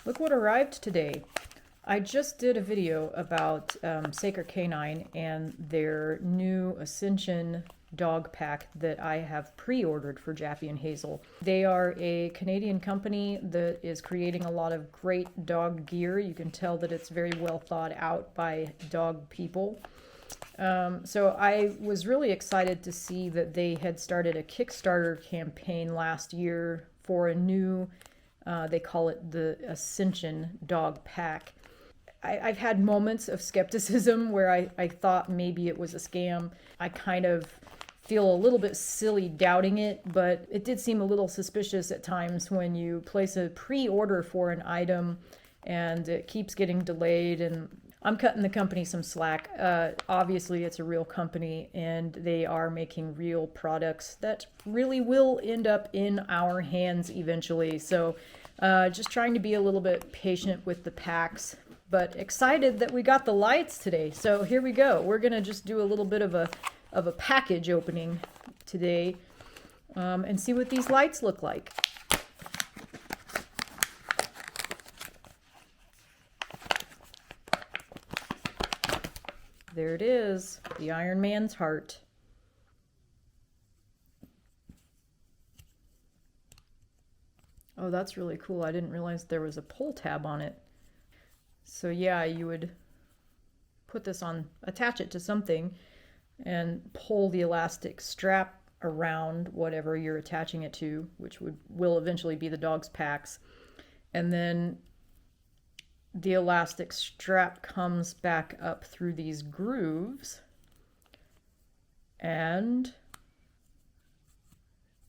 Look what arrived today. I just did a video about Säker Canine and their new Ascension dog pack that I have pre-ordered for Jaffy and Hazel. They are a Canadian company that is creating a lot of great dog gear. You can tell that it's very well thought out by dog people. So I was really excited to see that they had started a Kickstarter campaign last year for a new, they call it the Ascension dog pack. I've had moments of skepticism where I thought maybe it was a scam. I kind of feel a little bit silly doubting it, but it did seem a little suspicious at times when you place a pre-order for an item and it keeps getting delayed. And I'm cutting the company some slack. Obviously, it's a real company and they are making real products that really will end up in our hands eventually. So just trying to be a little bit patient with the packs, but excited that we got the lights today. So here we go. We're gonna just do a little bit of a package opening today and see what these lights look like. There it is, the Iron Man's heart. Oh, that's really cool. I didn't realize there was a pull tab on it. So yeah, you would put this on, attach it to something and pull the elastic strap around whatever you're attaching it to, which will eventually be the dog's packs. And then the elastic strap comes back up through these grooves and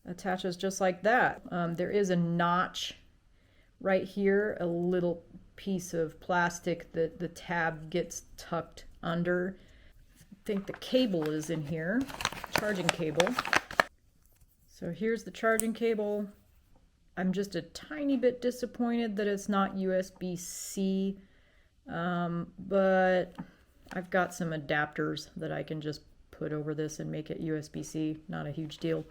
attaches just like that. There is a notch right here, a little piece of plastic that the tab gets tucked under. I think the cable is in here, charging cable. So here's the charging cable. I'm just a tiny bit disappointed that it's not USB-C, but I've got some adapters that I can just put over this and make it USB-C, not a huge deal.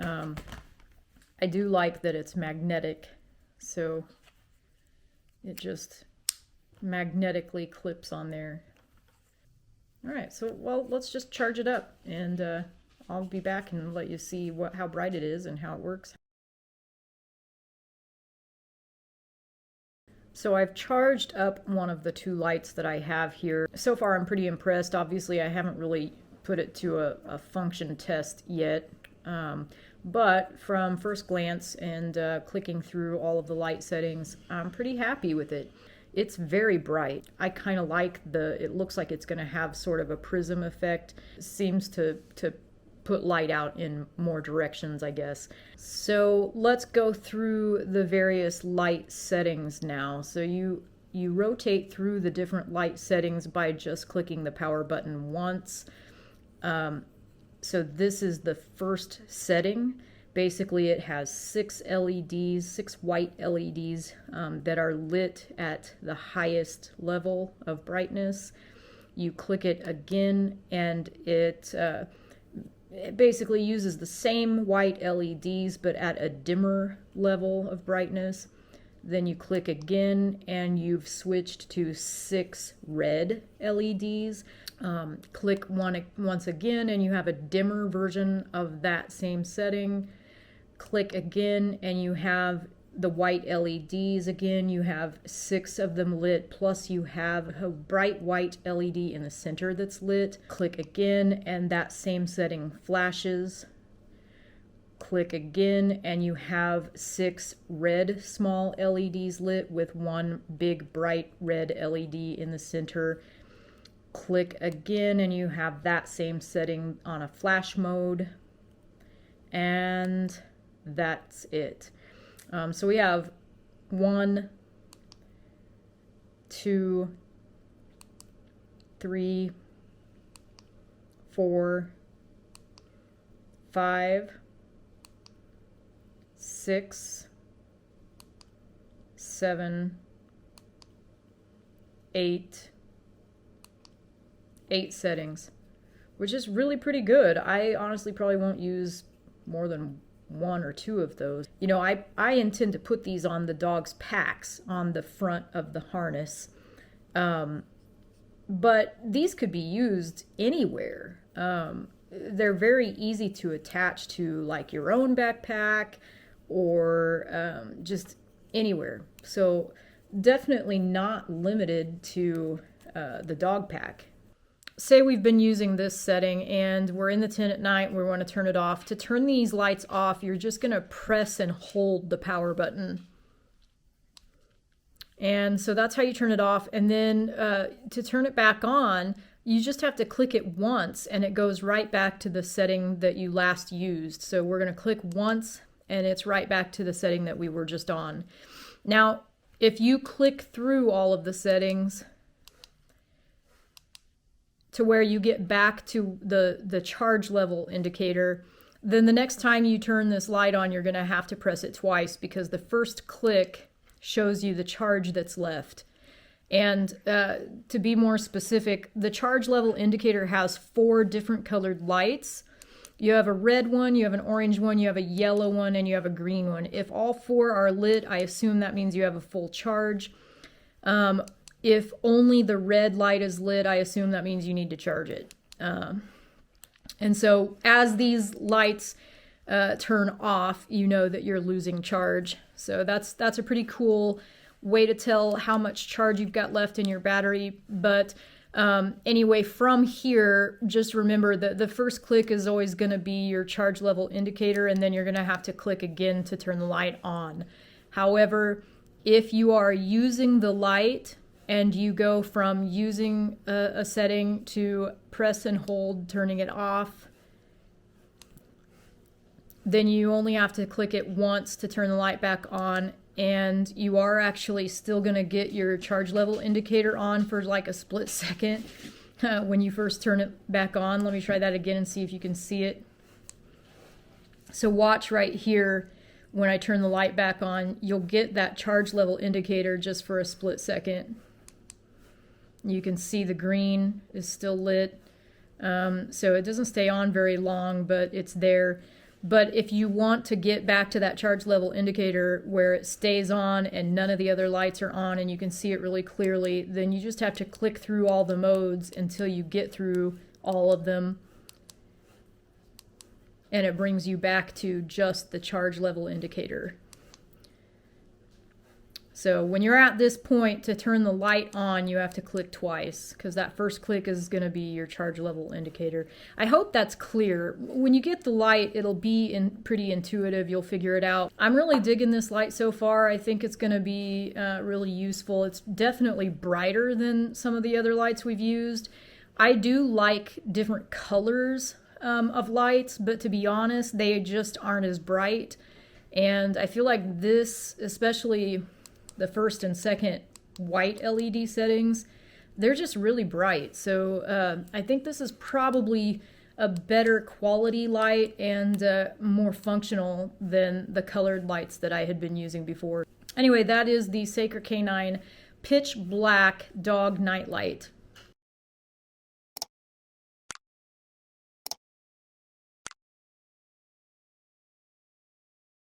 I do like that it's magnetic, so it just magnetically clips on there. All right, so well, let's just charge it up and I'll be back and let you see how bright it is and how it works. So I've charged up one of the two lights that I have here. So far I'm pretty impressed. Obviously I haven't really put it to a function test yet, but from first glance and clicking through all of the light settings, I'm pretty happy with it. It's very bright. I kind of like it looks like it's going to have sort of a prism effect. It seems to put light out in more directions, I guess. So let's go through the various light settings now. So you rotate through the different light settings by just clicking the power button once. So this is the first setting. Basically, it has 6 LEDs, 6 white LEDs that are lit at the highest level of brightness. You click it again and it basically uses the same white LEDs but at a dimmer level of brightness. Then you click again and you've switched to 6 red LEDs. Click once again and you have a dimmer version of that same setting. Click again and you have the white LEDs again. You have 6 of them lit, plus you have a bright white LED in the center that's lit. Click again and that same setting flashes. Click again and you have 6 red small LEDs lit with 1 big bright red LED in the center. Click again and you have that same setting on a flash mode, and that's it. So we have 1, 2, 3, 4, 5, 6, 7, 8 settings, which is really pretty good. I honestly probably won't use more than one or two of those. You know, I intend to put these on the dog's packs on the front of the harness. But these could be used anywhere. They're very easy to attach to like your own backpack or just anywhere. So definitely not limited to the dog pack. Say we've been using this setting and we're in the tent at night, we want to turn it off. To turn these lights off, you're just going to press and hold the power button. And so that's how you turn it off. And then to turn it back on, you just have to click it once and it goes right back to the setting that you last used. So we're going to click once and it's right back to the setting that we were just on. Now, if you click through all of the settings to where you get back to the charge level indicator, then the next time you turn this light on, you're going to have to press it twice because the first click shows you the charge that's left. And to be more specific, the charge level indicator has 4 different colored lights. You have a red one, you have an orange one, you have a yellow one, and you have a green one. If all 4 are lit, I assume that means you have a full charge. If only the red light is lit, I assume that means you need to charge it. And so as these lights turn off, you know that you're losing charge. So that's a pretty cool way to tell how much charge you've got left in your battery. But anyway, from here, just remember that the first click is always going to be your charge level indicator, and then you're going to have to click again to turn the light on. However, if you are using the light and you go from using a setting to press and hold, turning it off, then you only have to click it once to turn the light back on, and you are actually still going to get your charge level indicator on for like a split second when you first turn it back on. Let me try that again and see if you can see it. So watch right here. When I turn the light back on, you'll get that charge level indicator just for a split second. You can see the green is still lit. So it doesn't stay on very long, but it's there. But if you want to get back to that charge level indicator where it stays on and none of the other lights are on and you can see it really clearly, then you just have to click through all the modes until you get through all of them. And it brings you back to just the charge level indicator. So when you're at this point, to turn the light on, you have to click twice because that first click is going to be your charge level indicator. I hope that's clear. When you get the light, it'll be pretty intuitive. You'll figure it out. I'm really digging this light so far. I think it's going to be really useful. It's definitely brighter than some of the other lights we've used. I do like different colors of lights, but to be honest, they just aren't as bright. And I feel like this, especially the first and second white LED settings, they're just really bright. So I think this is probably a better quality light and more functional than the colored lights that I had been using before. Anyway, that is the Säker Canine Pitch Black Dog Night Light.